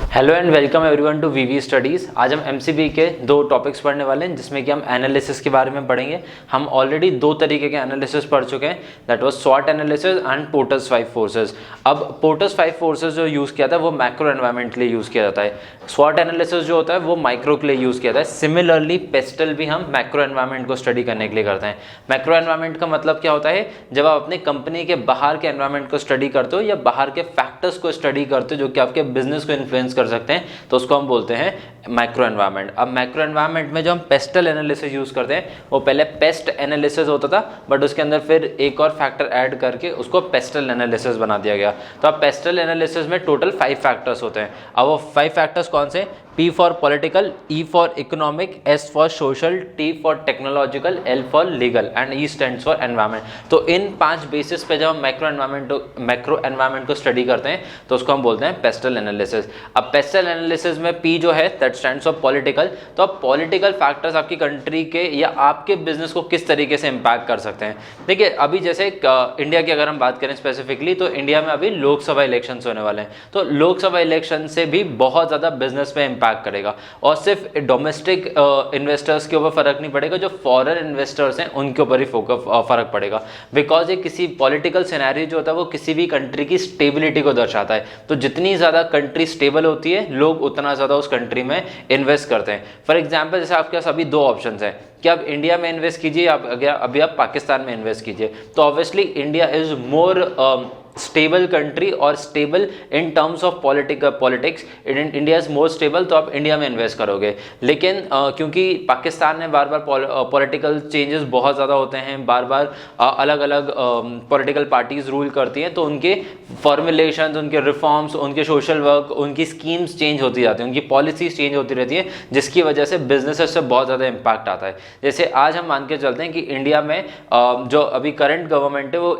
Hello and welcome everyone to VV studies. आज हम MCB के दो टॉपिक्स पढ़ने वाले हैं जिसमें कि हम एनालिसिस के बारे में पढ़ेंगे। हम ऑलरेडी दो तरीके के एनालिसिस पढ़ चुके हैं, दैट वाज स्वॉट एनालिसिस एंड पोर्टर्स 5 फोर्सेस। अब पोर्टर्स 5 फोर्सेस जो यूज़ किया था वो मैक्रो एनवायरनमेंट के लिए यूज़ किया जाता है, स्वॉट एनालिसिस जो होता है वो माइक्रो के लिए यूज़ किया जाता है। सिमिलरली पेस्टल भी हम मैक्रो एनवायरनमेंट को स्टडी करने के लिए करते हैं। मैक्रो एनवायरनमेंट का मतलब क्या होता है, जब आप अपने कंपनी के बाहर के एनवायरनमेंट को स्टडी करते हो या बाहर के फैक्टर्स को स्टडी करते हो जो कि आपके बिजनेस को इन्फ्लुएंस कर सकते हैं, तो उसको हम बोलते हैं माइक्रो एनवायरनमेंट। अब माइक्रो एनवायरनमेंट में जो हम पेस्टल एनालिसिस यूज करते हैं वो पहले पेस्ट एनालिसिस होता था, बट उसके अंदर फिर एक और फैक्टर ऐड करके उसको पेस्टल एनालिसिस बना दिया गया। तो अब पेस्टल एनालिसिस में टोटल 5 फैक्टर्स होते हैं। अब वो 5 फैक्टर्स कौन से? P for political, E for economic, S for social, T for technological, L for legal and E stands for environment. तो इन 5 बेसिस पे जब हम मैक्रो एनवायरनमेंट को स्टडी करते हैं तो उसको हम बोलते हैं पेस्टल एनालिसिस। अब पेस्टल एनालिसिस में P जो है दैट स्टैंड्स फॉर पॉलिटिकल। तो अब पॉलिटिकल फैक्टर्स आपकी कंट्री के या आपके बिजनेस को किस तरीके से इम्पैक्ट कर सकते हैं। देखिए अभी जैसे इंडिया की अगर हम बात करें स्पेसिफिकली, तो इंडिया में अभी लोकसभा इलेक्शंस होने वाले हैं। तो लोकसभा इलेक्शन से भी बहुत ज़्यादा बिजनेस पे इम्पैक्ट करेगा, और सिर्फ डोमेस्टिक इन्वेस्टर्स के ऊपर फर्क नहीं पड़ेगा, जो फॉरेन इन्वेस्टर्स हैं उनके ऊपर ही फर्क पड़ेगा। बिकॉज ये किसी पॉलिटिकल सिनेरियो जो होता है वो किसी भी कंट्री की स्टेबिलिटी को दर्शाता है। तो जितनी ज़्यादा कंट्री स्टेबल होती है लोग उतना ज़्यादा उस कंट्री में इन्वेस्ट करते हैं। फॉर एग्जाम्पल जैसे आपके पास अभी 2 ऑप्शन हैं कि आप इंडिया में इन्वेस्ट कीजिए, अभी आप पाकिस्तान में इन्वेस्ट कीजिए। तो obviously India is more stable country और stable in terms of politics. India is more stable, तो आप इंडिया में इन्वेस्ट करोगे। लेकिन क्योंकि पाकिस्तान में बार बार पॉलिटिकल चेंजेस बहुत ज़्यादा होते हैं, बार बार अलग अलग पॉलिटिकल पार्टीज रूल करती हैं, तो उनके फॉर्मुलेशन, उनके रिफॉर्म्स, उनके सोशल वर्क, उनकी स्कीम्स चेंज होती जाती हैं, उनकी पॉलिसीज चेंज होती रहती है, जिसकी वजह से बिजनेसेस से बहुत ज़्यादा इम्पैक्ट आता है। जैसे आज हम मान के चलते हैं कि इंडिया में जो अभी करंट गवर्नमेंट है वो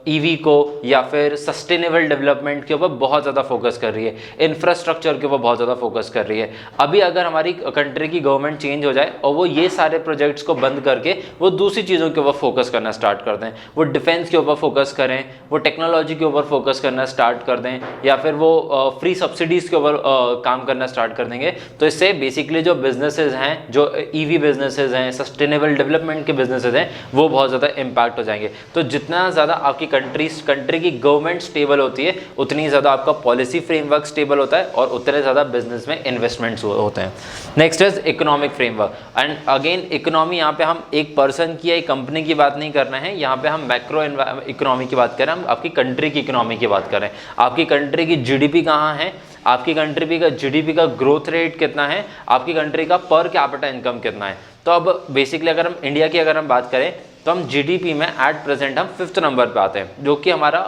ईवी को या फिर सस्टेनेबल डेवलपमेंट के ऊपर बहुत ज़्यादा फोकस कर रही है, इंफ्रास्ट्रक्चर के ऊपर बहुत ज़्यादा फोकस कर रही है। अभी अगर हमारी कंट्री की गवर्नमेंट चेंज हो जाए और वो ये सारे प्रोजेक्ट्स को बंद करके वो दूसरी चीज़ों के ऊपर फोकस करना स्टार्ट कर दें, वो डिफेंस के ऊपर फोकस करें, वो टेक्नोलॉजी के ऊपर फोकस करना स्टार्ट कर दें, या फिर वो फ्री सब्सिडीज़ के ऊपर काम करना स्टार्ट कर देंगे, तो इससे बेसिकली जो बिजनेसेस हैं, जो ईवी बिजनेसेस हैं, सस्टेनेबल डेवलपमेंट के बिजनेसेस हैं, वो बहुत ज़्यादा इम्पैक्ट हो जाएंगे। तो जितना ज़्यादा आपकी कंट्री की गवर्नमेंट स्टेबल होती है उतनी ज़्यादा आपका पॉलिसी फ्रेमवर्क स्टेबल होता है और उतने ज़्यादा बिजनेस में इन्वेस्टमेंट्स होते हैं। Next is economic framework. And again economy, यहाँ पे हम एक पर्सन की या एक कंपनी की बात नहीं करना है, यहाँ पे हम मैक्रो इकोनॉमी की बात करें, हम आपकी कंट्री की इकोनॉमी की बात करें। आपकी कंट्री की जीडीपी कहाँ है, आपकी कंट्री का जीडीपी का ग्रोथ रेट कितना है, आपकी कंट्री का पर कैपिटा इनकम कितना है। तो अब बेसिकली अगर हम इंडिया की अगर हम बात करें तो हम जीडीपी में एट प्रेजेंट हम 5th नंबर पे आते हैं, जो कि हमारा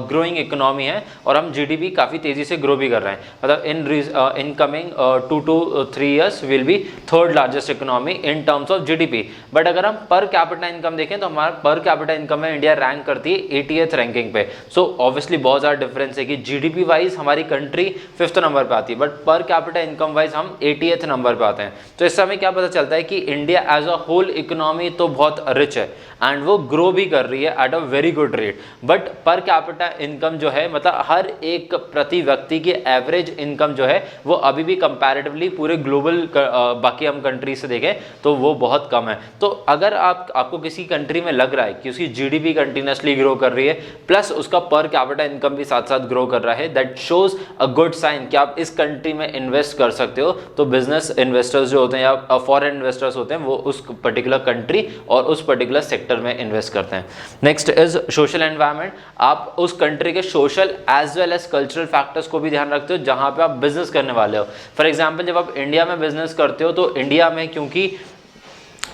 ग्रोइंग इकोनॉमी है, और हम जीडीपी काफ़ी तेज़ी से ग्रो भी कर रहे हैं। मतलब in coming 2 to 3 years will be 3rd largest economy in terms of GDP. But अगर हम पर कैपिटा इनकम देखें तो हमारा पर कैपिटा इनकम में इंडिया रैंक करती है 80th रैंकिंग पे। सो ऑब्वियसली बहुत ज़्यादा डिफरेंस है कि जीडीपी वाइज हमारी कंट्री 5th नंबर पर आती है, but per capita income wise हम 80th नंबर पर आते हैं। तो इस समय क्या पता चलता है कि India as a whole economy तो बहुत रिच है एंड वो ग्रो भी कर रही है at a very good rate, but per capita income जो है, मतलब हर एक प्रति व्यक्ति की एवरेज इनकम जो है वो अभी भी कंपैरेटिवली पूरे ग्लोबल बाकी हम कंट्री से देखें तो वो बहुत कम है। तो अगर आपको किसी कंट्री में लग रहा है कि उसकी जीडीपी कंटिन्यूसली ग्रो कर रही है प्लस उसका पर कैपिटा इनकम भी साथ साथ ग्रो कर रहा है, that shows a good sign कि आप इस कंट्री में इन्वेस्ट कर सकते हो। तो बिजनेस इन्वेस्टर्स जो होते हैं या फॉरेन इन्वेस्टर्स होते हैं वो उस पर्टिकुलर कंट्री और उस पर्टिकुलर सेक्टर में इन्वेस्ट करते हैं। Next is social environment. आप उस कंट्री के social as well as cultural factors को भी ध्यान रखते हो जहां पे आप बिजनेस करने वाले हो। फॉर एग्जांपल जब आप इंडिया में बिजनेस करते हो तो इंडिया में क्योंकि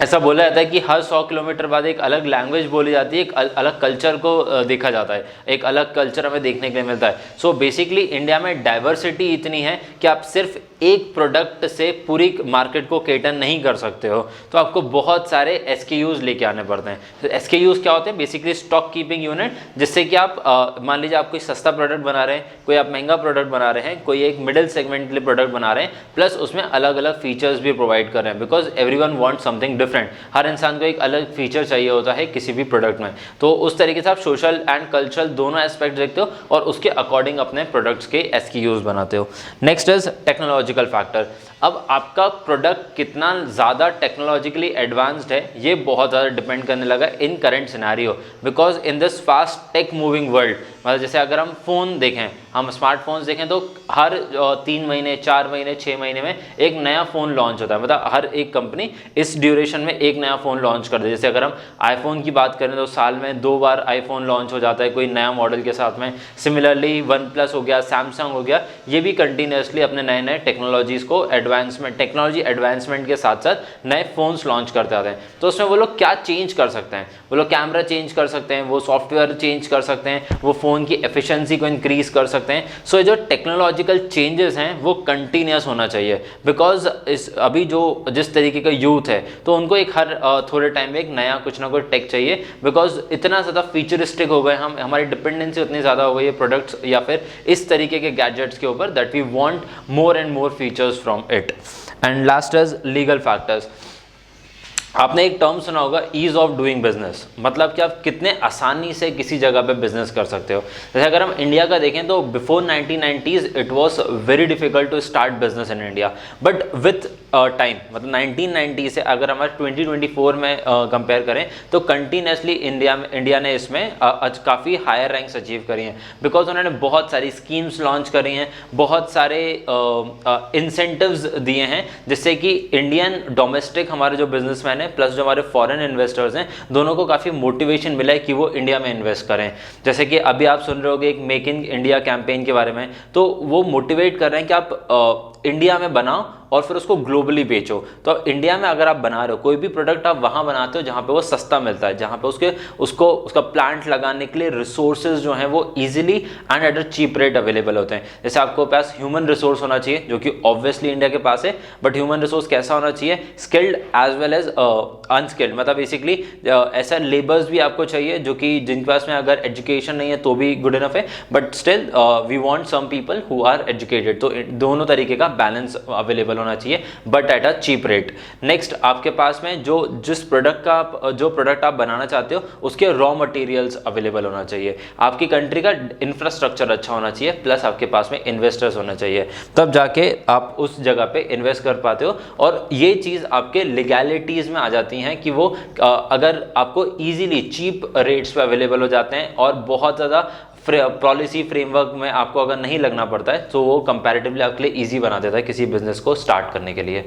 ऐसा बोला जाता है कि हर 100 किलोमीटर बाद एक अलग लैंग्वेज बोली जाती है, एक अलग कल्चर को देखा जाता है, एक अलग कल्चर हमें देखने के लिए मिलता है। सो बेसिकली इंडिया में डाइवर्सिटी इतनी है कि आप सिर्फ एक प्रोडक्ट से पूरी मार्केट को केटर नहीं कर सकते हो, तो आपको बहुत सारे SKUs लेके आने पड़ते हैं। तो SKUs क्या होते हैं? बेसिकली स्टॉक कीपिंग यूनिट, जिससे कि आप मान लीजिए आप कोई सस्ता प्रोडक्ट बना रहे हैं, कोई आप महंगा प्रोडक्ट बना रहे हैं, कोई एक मिडिल सेगमेंट के लिए प्रोडक्ट बना रहे हैं, प्लस उसमें अलग अलग फीचर्स भी प्रोवाइड कर रहे हैं, because everyone wants something different. हर इंसान को एक अलग फीचर चाहिए होता है किसी भी प्रोडक्ट में। तो उस तरीके से आप सोशल एंड कल्चरल दोनों एस्पेक्ट देखते हो और उसके अकॉर्डिंग अपने प्रोडक्ट्स के SKUs बनाते हो। Next is technological factor. अब आपका प्रोडक्ट कितना ज़्यादा टेक्नोलॉजिकली एडवांस्ड है, ये बहुत ज़्यादा डिपेंड करने लगा in current scenario, because in this fast tech moving world. मतलब जैसे अगर हम फ़ोन देखें, हम स्मार्टफोन्स देखें, तो हर 3 महीने, 4 महीने, 6 महीने में एक नया फ़ोन लॉन्च होता है। मतलब हर एक कंपनी इस ड्यूरेशन में एक नया फ़ोन लॉन्च कर दे। जैसे अगर हम आईफोन की बात करें तो साल में 2 बार आईफोन लॉन्च हो जाता है कोई नया मॉडल के साथ में। सिमिलरली OnePlus हो गया, सैमसंग हो गया, ये भी कंटिन्यूसली अपने नए नए टेक्नोलॉजीज़ को टेक्नोलॉजी एडवांसमेंट के साथ साथ नए फ़ोन्स लॉन्च करते आते हैं। तो उसमें वो लोग क्या चेंज कर सकते हैं? वो लोग कैमरा चेंज कर सकते हैं, वो सॉफ्टवेयर चेंज कर सकते हैं, वो फ़ोन की एफिशिएंसी को इंक्रीज कर सकते हैं। सो ये जो टेक्नोलॉजिकल चेंजेस हैं वो कंटिन्यूस होना चाहिए, बिकॉज अभी जो जिस तरीके का यूथ है तो उनको एक हर थोड़े टाइम में एक नया कुछ ना कुछ टेक चाहिए, बिकॉज इतना ज़्यादा फीचरिस्टिक हो गए हम, हमारी डिपेंडेंसी उतनी ज़्यादा हो गई है प्रोडक्ट्स या फिर इस तरीके के गैजेट्स के ऊपर, that we want more and more features from it. And last is legal factors. आपने एक टर्म सुना होगा, ईज ऑफ डूइंग बिजनेस, मतलब कि आप कितने आसानी से किसी जगह पे बिजनेस कर सकते हो। जैसे अगर हम इंडिया का देखें तो before 1990s it was very difficult to start business in India, but with time, मतलब 1990 से अगर हम 2024 में कंपेयर करें तो कंटिन्यूसली इंडिया ने इसमें काफ़ी हायर रैंक्स अचीव करी हैं, बिकॉज उन्होंने बहुत सारी स्कीम्स लॉन्च करी हैं, बहुत सारे इंसेंटिव्स दिए हैं, जिससे कि इंडियन डोमेस्टिक हमारे जो बिजनेसमैन प्लस जो हमारे फॉरेन इन्वेस्टर्स हैं, दोनों को काफ़ी मोटिवेशन मिला है कि वो इंडिया में इन्वेस्ट करें। जैसे कि अभी आप सुन रहे होगे एक मेक इन इंडिया कैंपेन के बारे में, तो वो मोटिवेट कर रहे हैं कि आप इंडिया में बनाओ और फिर उसको ग्लोबली बेचो। तो अब इंडिया में अगर आप बना रहे हो कोई भी प्रोडक्ट, आप वहाँ बनाते हो जहाँ पे वो सस्ता मिलता है, जहाँ पे उसका प्लांट लगाने के लिए रिसोर्सेज जो हैं वो easily and at a cheap rate available होते हैं। जैसे आपको पास ह्यूमन रिसोर्स होना चाहिए, जो कि ऑब्वियसली इंडिया के पास है, बट ह्यूमन रिसोर्स कैसा होना चाहिए? Skilled as well as unskilled, मतलब बेसिकली ऐसा लेबर्स भी आपको चाहिए जो कि जिनके पास में अगर एजुकेशन नहीं है तो भी गुड इनफ है, but still we want some people who are educated. तो दोनों तरीके का बैलेंस अवेलेबल होना चाहिए, but at a cheap rate. Next, आपके पास में जो प्रोडक्ट आप बनाना चाहते हो उसके रॉ मटेरियल्स अवेलेबल होना चाहिए, आपकी कंट्री का इंफ्रास्ट्रक्चर अच्छा होना चाहिए, प्लस आपके पास में इन्वेस्टर्स होना चाहिए, तब जाके आप उस जगह पे इन्वेस्ट कर पाते हो। और ये चीज़ आपके लीगैलिटीज़ में आ जाती हैं कि वो अगर आपको ईजिली चीप रेट्स पे अवेलेबल हो जाते हैं और बहुत ज़्यादा पॉलिसी फ्रेमवर्क में आपको अगर नहीं लगना पड़ता है, तो वो कंपैरेटिवली आपके लिए इजी बना देता है किसी बिजनेस को स्टार्ट करने के लिए।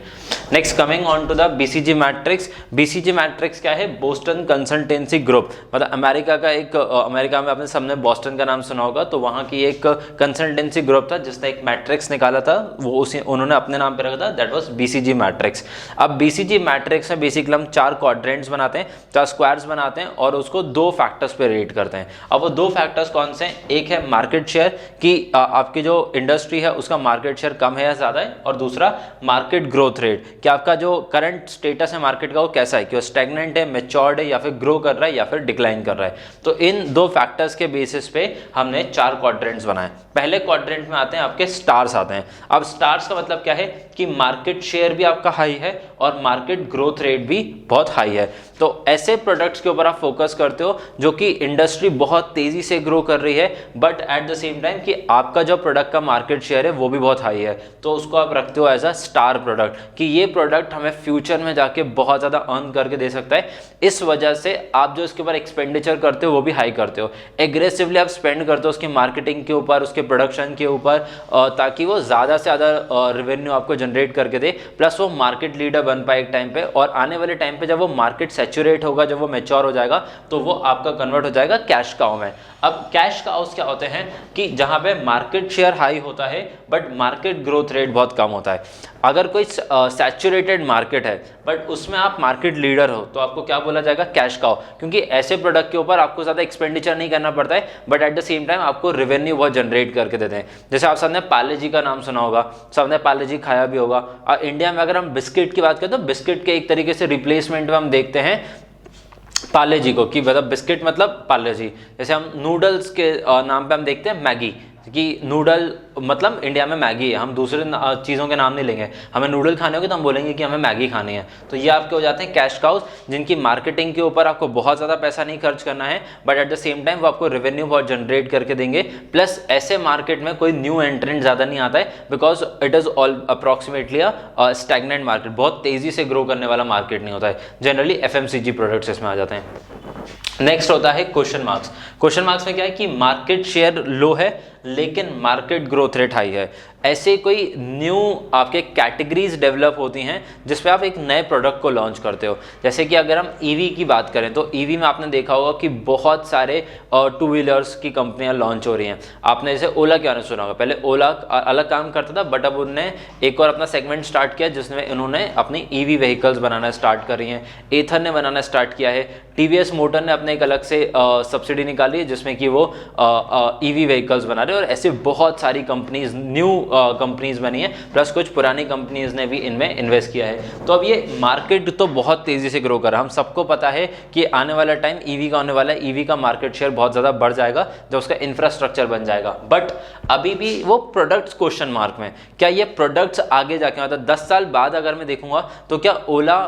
Next, coming on to the BCG matrix. BCG matrix क्या है? बोस्टन कंसल्टेंसी ग्रुप, मतलब अमेरिका का एक, अमेरिका में आपने सबने बोस्टन का नाम सुना होगा, तो वहाँ की एक कंसल्टेंसी ग्रुप था जिसने एक मैट्रिक्स निकाला था, वो उन्होंने अपने नाम पर रखा था, दैट वॉज BCG मैट्रिक्स। अब BCG मैट्रिक्स में बेसिकली हम 4 क्वाड्रेंट्स बनाते हैं, 4 स्क्वायर्स बनाते हैं और उसको 2 फैक्टर्स पे रेट करते हैं। अब वो 2 फैक्टर्स कौन से? एक है मार्केट शेयर, कि आपकी जो इंडस्ट्री है उसका मार्केट शेयर कम है या ज्यादा है, और दूसरा मार्केट ग्रोथ रेट, कि आपका जो करंट स्टेटस है मार्केट का वो कैसा है, कि वो स्टैग्नेंट है, मैच्योर्ड है, या फिर ग्रो कर रहा है, या फिर डिक्लाइन कर रहा है। तो इन 2 फैक्टर्स के बेसिस पे हमने 4 क्वाड्रेंट्स बनाए। पहले क्वाड्रेंट में आते हैं आपके स्टार्स आते हैं। अब स्टार्स का मतलब क्या है कि मार्केट शेयर भी आपका हाई है और मार्केट ग्रोथ रेट भी बहुत हाई है। तो ऐसे प्रोडक्ट्स के ऊपर आप फोकस करते हो जो कि इंडस्ट्री बहुत तेजी से ग्रो कर रही है, but at the same time कि आपका जो प्रोडक्ट का मार्केट शेयर है वो भी बहुत हाई है, तो उसको आप रखते हो एज अ स्टार प्रोडक्ट, कि ये प्रोडक्ट हमें फ्यूचर में जाके बहुत ज़्यादा अर्न करके दे सकता है। इस वजह से आप जो इसके ऊपर एक्सपेंडिचर करते हो वो भी हाई करते हो, एग्रेसिवली आप स्पेंड करते हो उसकी मार्केटिंग के ऊपर, उसके प्रोडक्शन के ऊपर, ताकि वो ज़्यादा से ज़्यादा रेवेन्यू आपको जनरेट करके दे, प्लस वो मार्केट लीडर बन पाए एक टाइम पे। और आने वाले टाइम पे जब वो मार्केट सैचुरेट होगा, जब वो मैच्योर हो जाएगा, तो वो आपका कन्वर्ट हो जाएगा कैश काउ में। अब कैश काउस क्या होते हैं कि जहां पे मार्केट शेयर हाई होता है बट मार्केट ग्रोथ रेट बहुत कम होता है। अगर कोई सैचुरेटेड मार्केट है बट उसमें आप मार्केट लीडर हो तो आपको क्या बोला जाएगा, कैश काउ, क्योंकि ऐसे प्रोडक्ट के ऊपर आपको ज़्यादा एक्सपेंडिचर नहीं करना पड़ता है but at the same time आपको रेवेन्यू बहुत जनरेट करके देते हैं। जैसे आप सबने पार्ले जी का नाम सुना होगा, सबने पार्ले जी खाया भी होगा। और इंडिया में अगर हम बिस्किट की बात करें तो बिस्किट के एक तरीके से रिप्लेसमेंट में हम देखते हैं पार्ले जी को, कि मतलब बिस्किट मतलब पार्ले जी। जैसे हम नूडल्स के नाम पे हम देखते हैं मैगी, कि नूडल मतलब इंडिया में मैगी है, हम दूसरे चीज़ों के नाम नहीं लेंगे। हमें नूडल खाने होंगे तो हम बोलेंगे कि हमें मैगी खानी है। तो ये आपके हो जाते हैं कैश काउस, जिनकी मार्केटिंग के ऊपर आपको बहुत ज़्यादा पैसा नहीं खर्च करना है but at the same time वो आपको रेवेन्यू बहुत जनरेट करके देंगे। प्लस ऐसे मार्केट में कोई न्यू एंट्रेंट ज़्यादा नहीं आता है because it is all approximately a stagnant market, बहुत तेज़ी से ग्रो करने वाला मार्केट नहीं होता है। जनरली FMCG प्रोडक्ट्स इसमें आ जाते हैं। नेक्स्ट होता है क्वेश्चन मार्क्स। क्वेश्चन मार्क्स में क्या है कि मार्केट शेयर लो है लेकिन मार्केट ग्रोथ रेट हाई है। ऐसे कोई न्यू आपके कैटेगरीज डेवलप होती हैं जिसपे आप एक नए प्रोडक्ट को लॉन्च करते हो। जैसे कि अगर हम ईवी की बात करें तो ईवी में आपने देखा होगा कि बहुत सारे टू व्हीलर्स की कंपनियां लॉन्च हो रही हैं। आपने जैसे ओला के बारे में सुना होगा, पहले ओला अलग काम करता था बट अब उन्होंने एक और अपना सेगमेंट स्टार्ट किया जिसमें उन्होंने अपनी ईवी व्हीकल्स बनाना स्टार्ट कर रही हैं। एथर ने बनाना स्टार्ट किया है। TVS मोटर ने अपने एक अलग से सब्सिडी निकाली है जिसमें कि वो ईवी व्हीकल्स बना रहे हैं। और ऐसे बहुत सारी कंपनीज, न्यू कंपनीज बनी है, प्लस कुछ पुरानी कंपनीज ने भी इनमें इन्वेस्ट किया है। तो अब ये मार्केट तो बहुत तेजी से ग्रो कर रहा है। हम सबको पता है कि आने वाला टाइम ईवी का होने वाला है। ईवी का मार्केट शेयर बहुत ज़्यादा बढ़ जाएगा जब उसका इंफ्रास्ट्रक्चर बन जाएगा। बट अभी भी वो प्रोडक्ट्स क्वेश्चन मार्क में, क्या ये प्रोडक्ट्स आगे जाके मतलब 10 साल बाद अगर मैं देखूंगा तो क्या ओला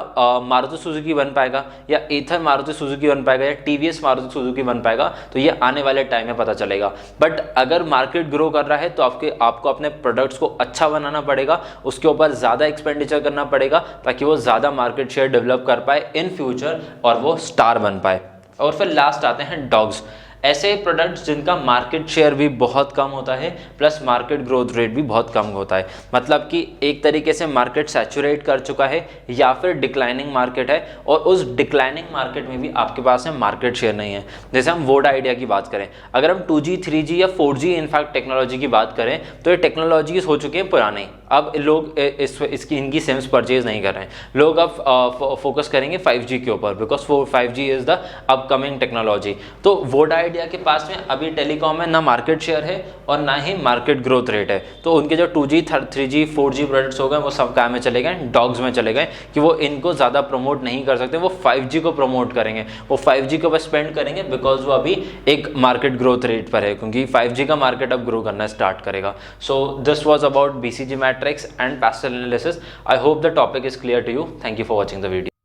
मारुति सुजुकी बन पाएगा या एथर मारुति सुजुकी बन पाएगा या TVS मारुति सुजुकी बन पाएगा, तो ये आने वाले टाइम में पता चलेगा। बट अगर मार्केट ग्रो कर रहा है तो आपको अपने प्रोडक्ट्स को अच्छा बनाना पड़ेगा, उसके ऊपर ज़्यादा एक्सपेंडिचर करना पड़ेगा ताकि वो ज़्यादा मार्केट शेयर डेवलप कर पाए इन फ्यूचर और वो स्टार बन पाए। और फिर लास्ट आते हैं डॉग्स। ऐसे प्रोडक्ट्स जिनका मार्केट शेयर भी बहुत कम होता है प्लस मार्केट ग्रोथ रेट भी बहुत कम होता है। मतलब कि एक तरीके से मार्केट सैचुरेट कर चुका है या फिर डिक्लाइनिंग मार्केट है और उस डिक्लाइनिंग मार्केट में भी आपके पास में मार्केट शेयर नहीं है। जैसे हम वोड आइडिया की बात करें, अगर हम 2G 3G या 4G इनफैक्ट टेक्नोलॉजी की बात करें तो ये टेक्नोलॉजीज हो चुकी हैं पुरानी। अब लोग इनकी सिम्स परचेज नहीं कर रहे हैं। लोग अब फोकस करेंगे 5G के ऊपर because 5G is the upcoming technology. तो वोड आइडिया के पास में अभी टेलीकॉम में ना मार्केट शेयर है और ना ही मार्केट ग्रोथ रेट है। तो उनके जो 2G 3G 4G प्रोडक्ट्स हो गए वो सब काम में चले गए, डॉग्स में चले गए कि वो इनको ज़्यादा प्रमोट नहीं कर सकते। वो 5G को प्रमोट करेंगे, वो 5G के ऊपर स्पेंड करेंगे बिकॉज वो अभी एक मार्केट ग्रोथ रेट पर है क्योंकि 5G का मार्केट अब ग्रो करना स्टार्ट करेगा। So this was about BCG matrix and pastel analysis. I hope the topic is clear to you. Thank you for watching the video.